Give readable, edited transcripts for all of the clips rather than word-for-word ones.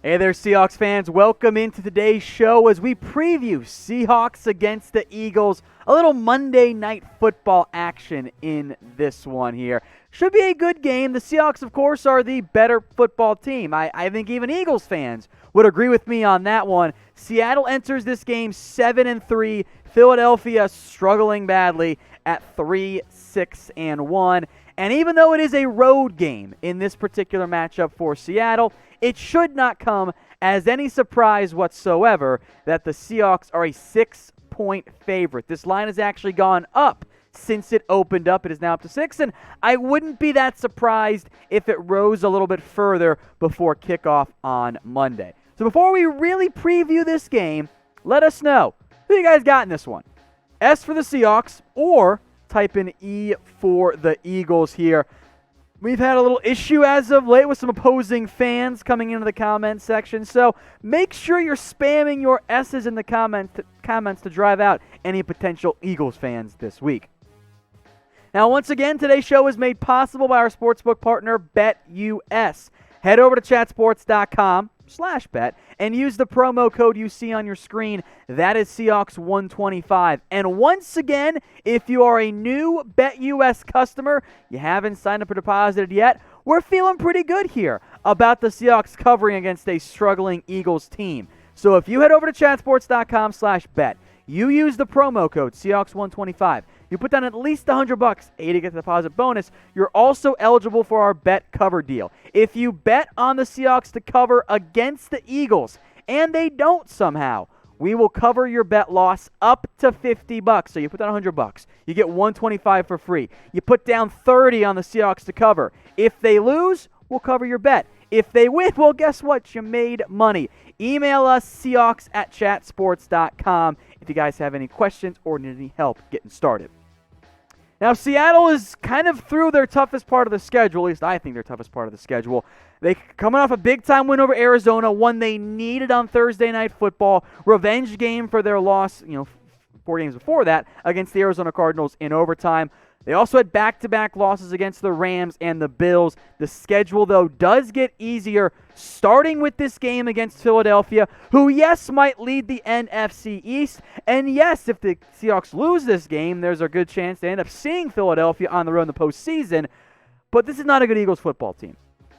Hey there, Seahawks fans. Welcome into today's show as we preview Seahawks against the Eagles. A little Monday night football action in this one here. Should be a good game. The Seahawks, of course, are the better football team. I think even Eagles fans would agree with me on that one. Seattle enters this game 7-3. Philadelphia struggling badly at 3-6-1. And even though it is a road game in this particular matchup for Seattle, it should not come as any surprise whatsoever that the Seahawks are a 6-point favorite. This line has actually gone up since it opened up. It is now up to 6, and I wouldn't be that surprised if it rose a little bit further before kickoff on Monday. So before we really preview this game, let us know who you guys got in this one. S for the Seahawks, or type in E for the Eagles here. We've had a little issue as of late with some opposing fans coming into the comment section, so make sure you're spamming your S's in the comments to drive out any potential Eagles fans this week. Now, once again, today's show is made possible by our sportsbook partner, BetUS. Head over to chatsports.com/bet and use the promo code you see on your screen. That is Seahawks125. And once again, if you are a new BetUS customer, you haven't signed up or deposited yet, we're feeling pretty good here about the Seahawks covering against a struggling Eagles team. So if you head over to chatsports.com/bet, you use the promo code Seahawks125. You put down at least $100, A, to get the deposit bonus. You're also eligible for our bet cover deal. If you bet on the Seahawks to cover against the Eagles, and they don't somehow, we will cover your bet loss up to $50. So you put down $100, you get $125 for free. You put down $30 on the Seahawks to cover. If they lose, we'll cover your bet. If they win, well, guess what? You made money. Email us, Seahawks@chatsports.com, if you guys have any questions or need any help getting started. Now, Seattle is kind of through their toughest part of the schedule, at least I think their toughest part of the schedule. They coming off a big-time win over Arizona, one they needed on Thursday Night Football, revenge game for their loss, 4 games before that, against the Arizona Cardinals in overtime. They also had back-to-back losses against the Rams and the Bills. The schedule, though, does get easier, starting with this game against Philadelphia, who, yes, might lead the NFC East. And, yes, if the Seahawks lose this game, there's a good chance they end up seeing Philadelphia on the road in the postseason. But this is not a good Eagles football team.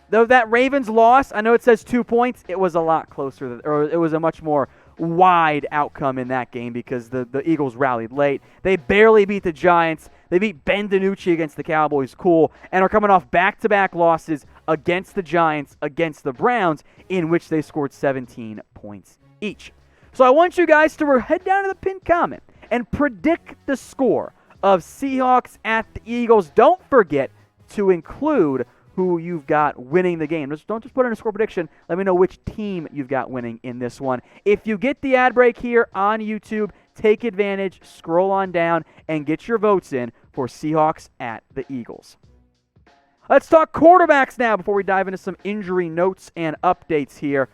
Though that Ravens loss, I know it says 2 points, it was a lot closer, or it was a much more wide outcome in that game because the Eagles rallied late. They barely beat the Giants. They beat Ben DiNucci against the Cowboys, cool, and are coming off back-to-back losses against the Giants, against the Browns, in which they scored 17 points each. So I want you guys to head down to the pinned comment and predict the score of Seahawks at the Eagles. Don't forget to include who you've got winning the game. Don't just put in a score prediction. Let me know which team you've got winning in this one. If you get the ad break here on YouTube, take advantage, scroll on down, and get your votes in for Seahawks at the Eagles. Let's talk quarterbacks now before we dive into some injury notes and updates here.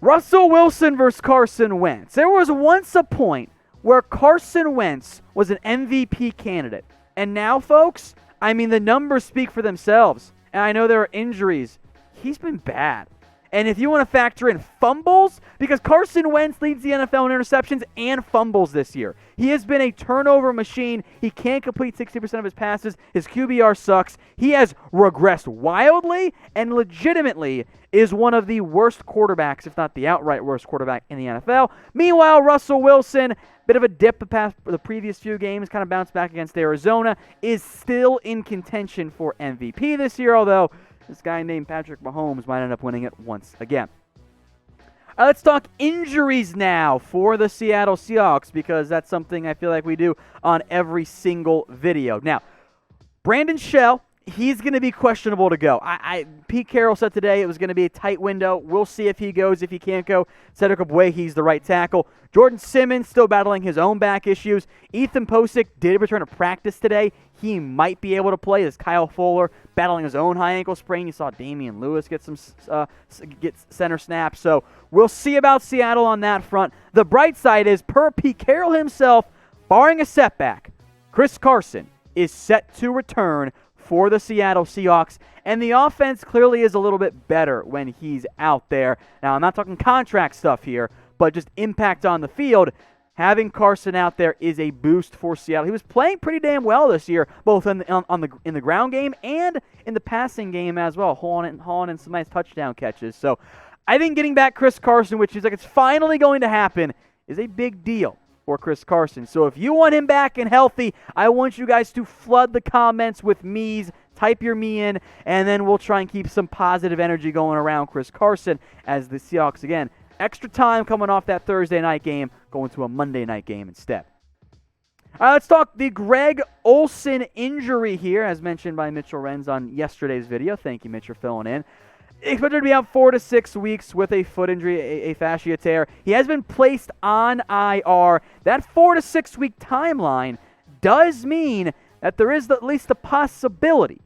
Russell Wilson versus Carson Wentz. There was once a point where Carson Wentz was an MVP candidate. And now, folks, the numbers speak for themselves. And I know there are injuries. He's been bad. And if you want to factor in fumbles, because Carson Wentz leads the NFL in interceptions and fumbles this year. He has been a turnover machine. He can't complete 60% of his passes. His QBR sucks. He has regressed wildly and legitimately is one of the worst quarterbacks, if not the outright worst quarterback in the NFL. Meanwhile, Russell Wilson, bit of a dip the previous few games, kind of bounced back against Arizona, is still in contention for MVP this year, although this guy named Patrick Mahomes might end up winning it once again. Let's talk injuries now for the Seattle Seahawks, because that's something I feel like we do on every single video. Now, Brandon Shell, he's going to be questionable to go. Pete Carroll said today it was going to be a tight window. We'll see if he goes. If he can't go, Cedric Ogbuehi, he's the right tackle. Jordan Simmons still battling his own back issues. Ethan Pocic did return to practice today. He might be able to play as Kyle Fuller battling his own high ankle sprain. You saw Damian Lewis get center snaps. So we'll see about Seattle on that front. The bright side is, per Pete Carroll himself, barring a setback, Chris Carson is set to return for the Seattle Seahawks, and the offense clearly is a little bit better when he's out there. Now, I'm not talking contract stuff here, but just impact on the field. Having Carson out there is a boost for Seattle. He was playing pretty damn well this year, both in the ground game and in the passing game as well, hauling in some nice touchdown catches. So I think getting back Chris Carson, which is like it's finally going to happen, is a big deal for Chris Carson. So if you want him back and healthy, I want you guys to flood the comments with me's. Type your me in, and then we'll try and keep some positive energy going around Chris Carson as the Seahawks, again, extra time coming off that Thursday night game, going to a Monday night game instead. All right, let's talk the Greg Olsen injury here, as mentioned by Mitchell Renz on yesterday's video. Thank you, Mitch, for filling in. Expected to be out 4 to 6 weeks with a foot injury, a fascia tear. He has been placed on IR. That 4 to 6 week timeline does mean that there is at least the possibility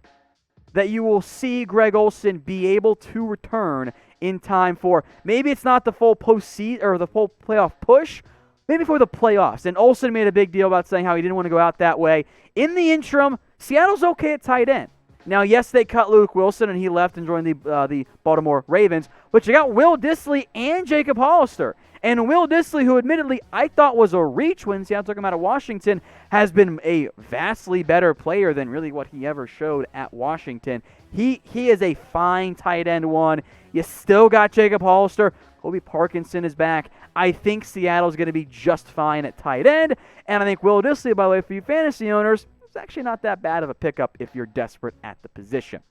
that you will see Greg Olsen be able to return in time for, maybe it's not the full postseason or the full playoff push, maybe for the playoffs. And Olsen made a big deal about saying how he didn't want to go out that way. In the interim, Seattle's okay at tight end. Now, yes, they cut Luke Wilson and he left and joined the Baltimore Ravens, but you got Will Dissly and Jacob Hollister. And Will Dissly, who admittedly I thought was a reach when Seattle took him out of Washington, has been a vastly better player than really what he ever showed at Washington. He is a fine tight end one. You still got Jacob Hollister. Kobe Parkinson is back. I think Seattle's going to be just fine at tight end. And I think Will Dissly, by the way, for you fantasy owners, is actually not that bad of a pickup if you're desperate at the position.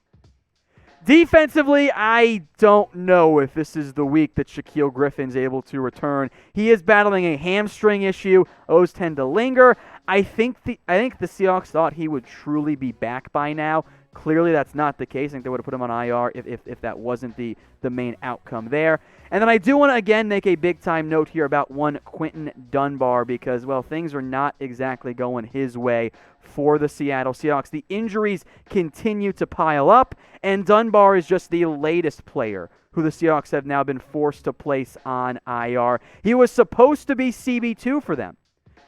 Defensively, I don't know if this is the week that Shaquill Griffin's able to return. He is battling a hamstring issue. Those tend to linger. I think the Seahawks thought he would truly be back by now. Clearly, that's not the case. I think they would have put him on IR if that wasn't the main outcome there. And then I do want to, again, make a big-time note here about one Quinton Dunbar because, well, things are not exactly going his way for the Seattle Seahawks. The injuries continue to pile up, and Dunbar is just the latest player who the Seahawks have now been forced to place on IR. He was supposed to be CB2 for them,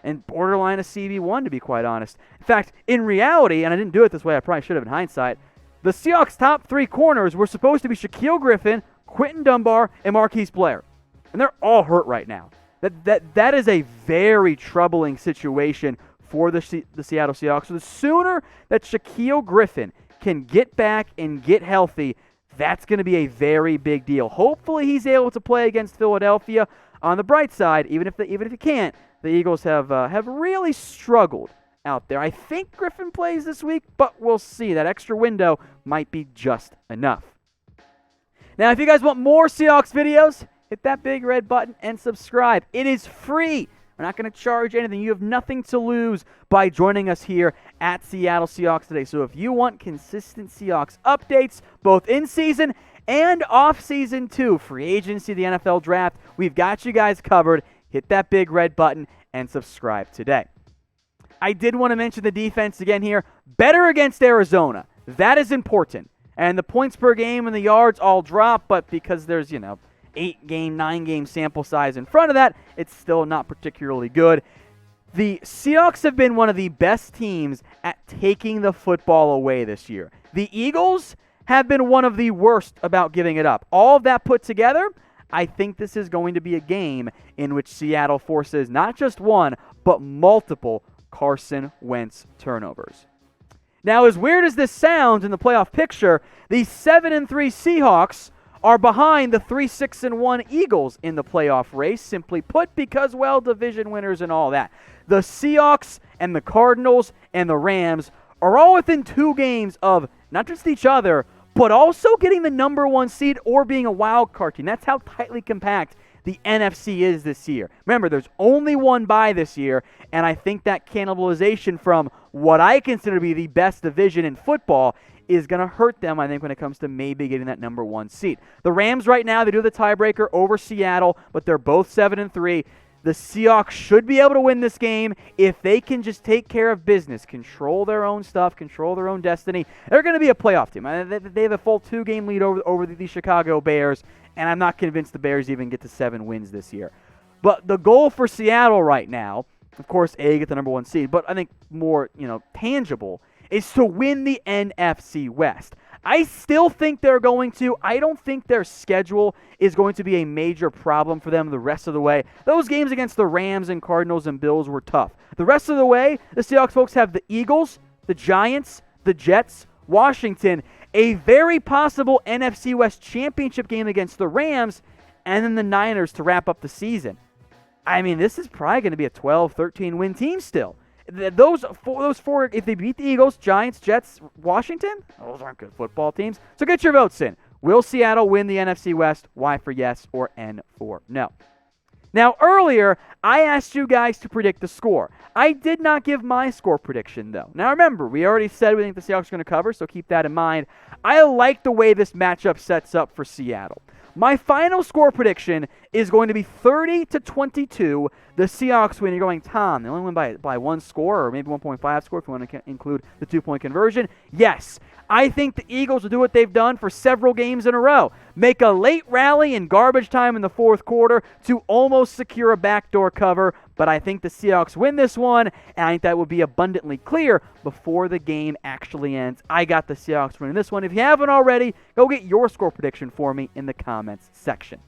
and borderline a CB1, to be quite honest. In fact, in reality, and I didn't do it this way, I probably should have in hindsight, the Seahawks' top 3 corners were supposed to be Shaquill Griffin, Quinton Dunbar, and Marquise Blair. And they're all hurt right now. That is a very troubling situation for the Seattle Seahawks. So the sooner that Shaquill Griffin can get back and get healthy, that's going to be a very big deal. Hopefully he's able to play against Philadelphia. On the bright side, even if he can't, the Eagles have really struggled out there. I think Griffin plays this week, but we'll see. That extra window might be just enough. Now, if you guys want more Seahawks videos, hit that big red button and subscribe. It is free. We're not going to charge anything. You have nothing to lose by joining us here at Seattle Seahawks Today. So if you want consistent Seahawks updates, both in season and off season too, free agency, the NFL draft, we've got you guys covered. Hit that big red button and subscribe today. I did want to mention the defense again here. Better against Arizona. That is important. And the points per game and the yards all drop, but because there's, 8-game, 9-game sample size in front of that, it's still not particularly good. The Seahawks have been one of the best teams at taking the football away this year. The Eagles have been one of the worst about giving it up. All of that put together, I think this is going to be a game in which Seattle forces not just one, but multiple Carson Wentz turnovers. Now, as weird as this sounds in the playoff picture, the 7-3 Seahawks are behind the 3-6-1 Eagles in the playoff race, simply put, because, well, division winners and all that. The Seahawks and the Cardinals and the Rams are all within 2 games of not just each other, but also getting the number 1 seed or being a wild card team. That's how tightly compact the NFC is this year. Remember, there's only one bye this year, and I think that cannibalization from what I consider to be the best division in football is going to hurt them, I think, when it comes to maybe getting that number 1 seed. The Rams right now, they do the tiebreaker over Seattle, but they're both 7-3. The Seahawks should be able to win this game if they can just take care of business, control their own stuff, control their own destiny. They're going to be a playoff team. They have a full 2-game lead over the Chicago Bears, and I'm not convinced the Bears even get to 7 wins this year. But the goal for Seattle right now, of course, get the number 1 seed, but I think more, tangible, is to win the NFC West. I still think they're going to. I don't think their schedule is going to be a major problem for them the rest of the way. Those games against the Rams and Cardinals and Bills were tough. The rest of the way, the Seahawks folks have the Eagles, the Giants, the Jets, Washington, a very possible NFC West championship game against the Rams, and then the Niners to wrap up the season. I mean, this is probably going to be a 12, 13-win team still. Those four, if they beat the Eagles, Giants, Jets, Washington, those aren't good football teams. So get your votes in. Will Seattle win the NFC West? Y for yes or N for no. Now, earlier, I asked you guys to predict the score. I did not give my score prediction, though. Now, remember, we already said we think the Seahawks are going to cover, so keep that in mind. I like the way this matchup sets up for Seattle. My final score prediction is going to be 30-22. The Seahawks win. You're going, Tom, they only win by one score or maybe 1.5 score if you want to include the 2-point conversion. Yes, I think the Eagles will do what they've done for several games in a row. Make a late rally in garbage time in the fourth quarter to almost secure a backdoor cover. But I think the Seahawks win this one, and I think that would be abundantly clear before the game actually ends. I got the Seahawks winning this one. If you haven't already, go get your score prediction for me in the comments section.